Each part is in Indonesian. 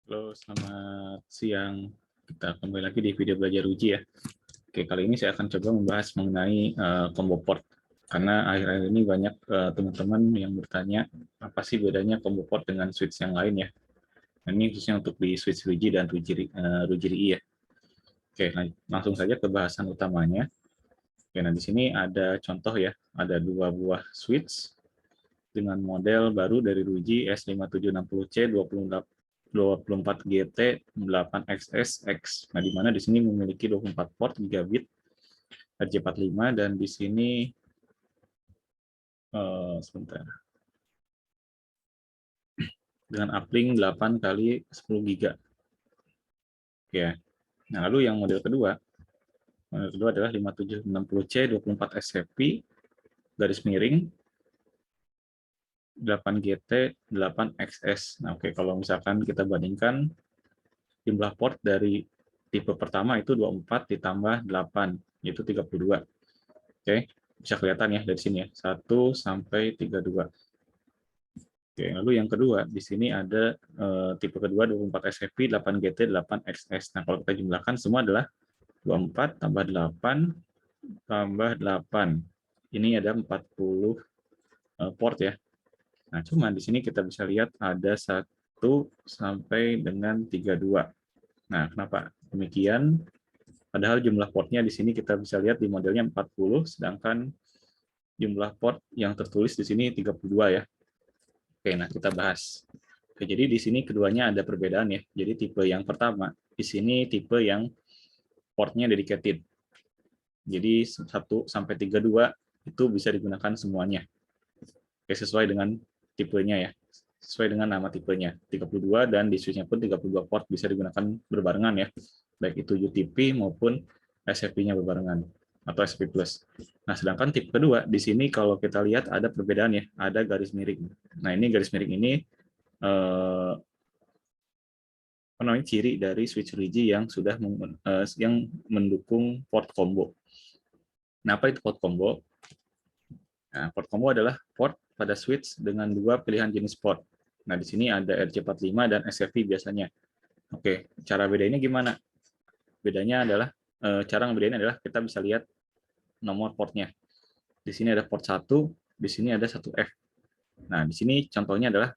Halo, selamat siang. Kita kembali lagi di video belajar uji ya. Oke, kali ini saya akan coba membahas mengenai combo port. Karena akhir-akhir ini banyak teman-teman yang bertanya, apa sih bedanya combo port dengan switch yang lain ya. Nah, ini khususnya untuk di switch RUJI dan RUJI RI ya. Oke, langsung saja ke bahasan utamanya. Oke, nah di sini ada contoh ya, ada dua buah switch dengan model baru dari RUJI S5760C 24GT 8XSX. Nah, di mana di sini memiliki 24 port gigabit RJ45 dan di sini sebentar dengan uplink 8 kali 10 giga. Ya. Nah, lalu yang model kedua adalah 5760C 24 SFP garis miring 8GT 8XS. Nah, oke, kalau misalkan kita bandingkan jumlah port dari tipe pertama itu 24 ditambah 8, yaitu 32. Oke, bisa kelihatan ya dari sini ya, 1 sampai 32. Oke, lalu yang kedua, di sini ada tipe kedua 24 SFP 8GT 8XS. Nah, kalau kita jumlahkan semua adalah 24 tambah 8 tambah 8. Ini ada 40 port ya. Nah, cuma di sini kita bisa lihat ada 1 sampai dengan 32. Nah, kenapa demikian? Padahal jumlah portnya di sini kita bisa lihat di modelnya 40, sedangkan jumlah port yang tertulis di sini 32 ya. Oke, nah kita bahas. Oke, jadi di sini keduanya ada perbedaan ya. Jadi tipe yang pertama, di sini tipe yang portnya dedicated. Jadi 1 sampai 32 itu bisa digunakan semuanya. Oke, sesuai dengan tipenya ya. Sesuai dengan nama tipenya. 32 dan di switch-nya pun 32 port bisa digunakan berbarengan ya. Baik itu UTP maupun SFP-nya berbarengan atau SP+. Nah, sedangkan tipe kedua di sini kalau kita lihat ada perbedaan ya, ada garis miring. Nah, ini garis miring ini ciri dari switch RIGI yang sudah yang mendukung port combo. Nah, apa itu port combo? Nah, port combo adalah port pada switch dengan dua pilihan jenis port. Nah, di sini ada RJ45 dan SFP biasanya. Oke, cara bedainnya gimana? Bedanya adalah cara ngebedain adalah kita bisa lihat nomor portnya. Di sini ada port 1, di sini ada 1F. Nah, di sini contohnya adalah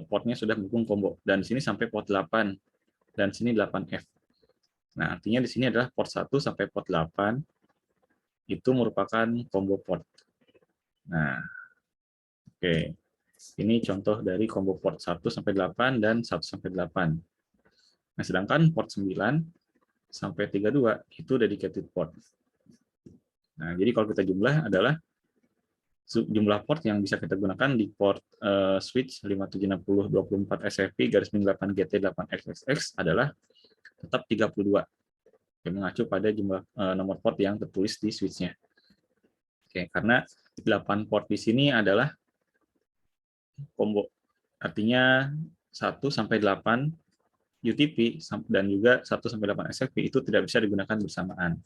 portnya sudah mendukung combo dan di sini sampai port 8 dan sini 8F. Nah, artinya di sini adalah port 1 sampai port 8 itu merupakan combo port. Nah, oke. Ini contoh dari combo port 1 sampai 8 dan 1 sampai 8. Nah, sedangkan port 9 sampai 32 itu dedicated port. Nah, jadi kalau kita jumlah adalah jumlah port yang bisa kita gunakan di port switch 576024 SFP garis miring 8GT 8XXX adalah tetap 32. Yang mengacu pada jumlah nomor port yang tertulis di switch-nya. Oke, karena 8 port di sini adalah combo. Artinya 1 sampai 8 UTP dan juga 1 sampai 8 SFP itu tidak bisa digunakan bersamaan.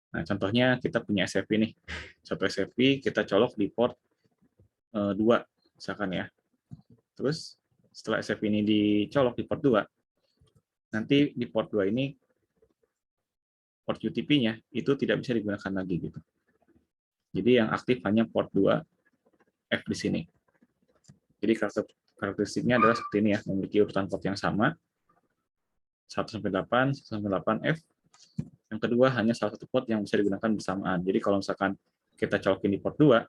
Nah, contohnya kita punya SFP nih. Satu SFP kita colok di port 2 misalkan ya. Terus setelah SFP ini dicolok di port 2, nanti di port 2 ini port UTP-nya itu tidak bisa digunakan lagi gitu. Jadi yang aktif hanya port 2 F di sini. Jadi karakteristiknya adalah seperti ini ya, memiliki urutan port yang sama, 1 sampai 8, 1 sampai 8F. Yang kedua hanya salah satu port yang bisa digunakan bersamaan. Jadi kalau misalkan kita colokin di port 2,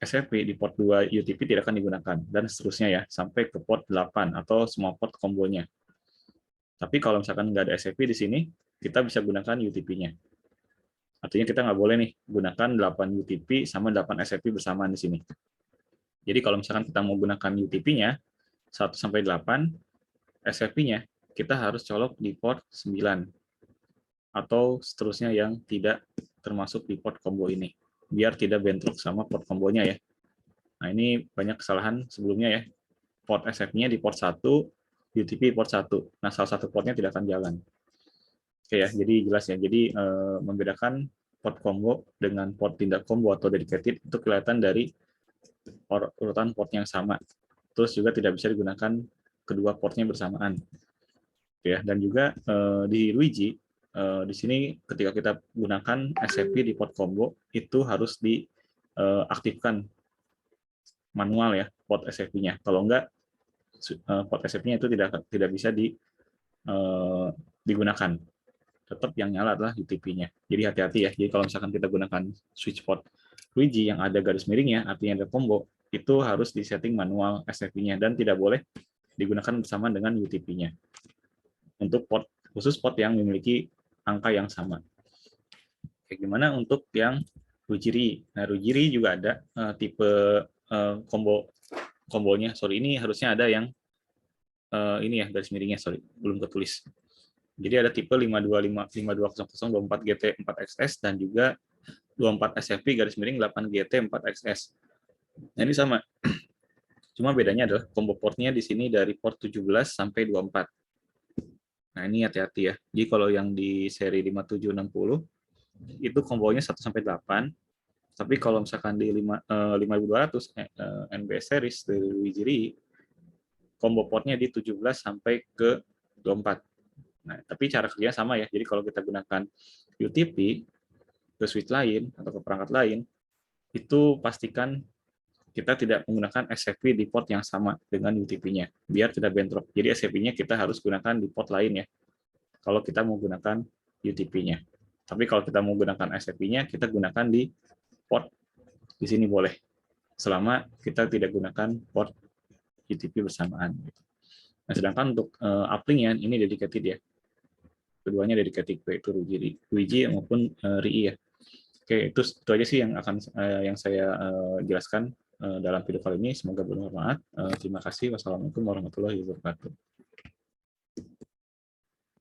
SFP di port 2 UTP tidak akan digunakan dan seterusnya ya sampai ke port 8 atau semua port kombonya. Tapi kalau misalkan nggak ada SFP di sini, kita bisa gunakan UTP-nya. Artinya kita nggak boleh nih gunakan 8 UTP sama 8 SFP bersamaan di sini. Jadi kalau misalkan kita mau gunakan UTP-nya 1 sampai 8, SFP-nya kita harus colok di port 9 atau seterusnya yang tidak termasuk di port combo ini, biar tidak bentrok sama port kombonya ya. Nah, ini banyak kesalahan sebelumnya ya. Port SF-nya di port 1, UTP port 1. Nah, salah satu portnya tidak akan jalan. Oke ya, jadi jelas ya. Jadi membedakan port combo dengan port tidak combo atau dedicated itu kelihatan dari urutan port yang sama. Terus juga tidak bisa digunakan kedua portnya bersamaan. Ya, dan juga di Luigi di sini ketika kita gunakan SFP di port combo itu harus diaktifkan manual ya port SFP-nya. Kalau enggak port SFP-nya itu tidak bisa digunakan. Tetap yang nyala adalah UTP-nya. Jadi hati-hati ya. Jadi kalau misalkan kita gunakan switch port Luigi yang ada garis miringnya, artinya ada combo, itu harus disetting manual SFP-nya dan tidak boleh digunakan bersama dengan UTP-nya. Untuk port khusus port yang memiliki angka yang sama. Kayak gimana untuk yang Rugiri? Nah, Rugiri juga ada tipe kombonya. Sorry, ini harusnya ada yang ini ya garis miringnya, sorry, belum ketulis. Jadi ada tipe 525.520.24GT4XS dan juga 24 SFP garis miring 8GT4XS. Nah, ini sama. Cuma bedanya adalah combo portnya di sini dari port 17 sampai 24. Nah, ini hati-hati ya. Jadi kalau yang di seri 5760 itu kombonya 1 sampai 8. Tapi kalau misalkan di 5200 NBS series dari Luigi, combo portnya di 17 sampai ke 24. Nah, tapi cara kerjanya sama ya. Jadi kalau kita gunakan UTP ke switch lain atau ke perangkat lain, itu pastikan kita tidak menggunakan SFP di port yang sama dengan UTP-nya, biar tidak bentrok. Jadi SFP-nya kita harus gunakan di port lain ya, kalau kita mau gunakan UTP-nya. Tapi kalau kita mau gunakan SFP-nya, kita gunakan di port di sini boleh, selama kita tidak gunakan port UTP bersamaan. Nah, sedangkan untuk uplink-nya ini dedicated ya. Keduanya dedicated, yaitu Luigi maupun RII ya. Oke, itu aja sih yang akan yang saya jelaskan dalam video kali ini. Semoga bermanfaat. Terima kasih. Wassalamualaikum warahmatullahi wabarakatuh.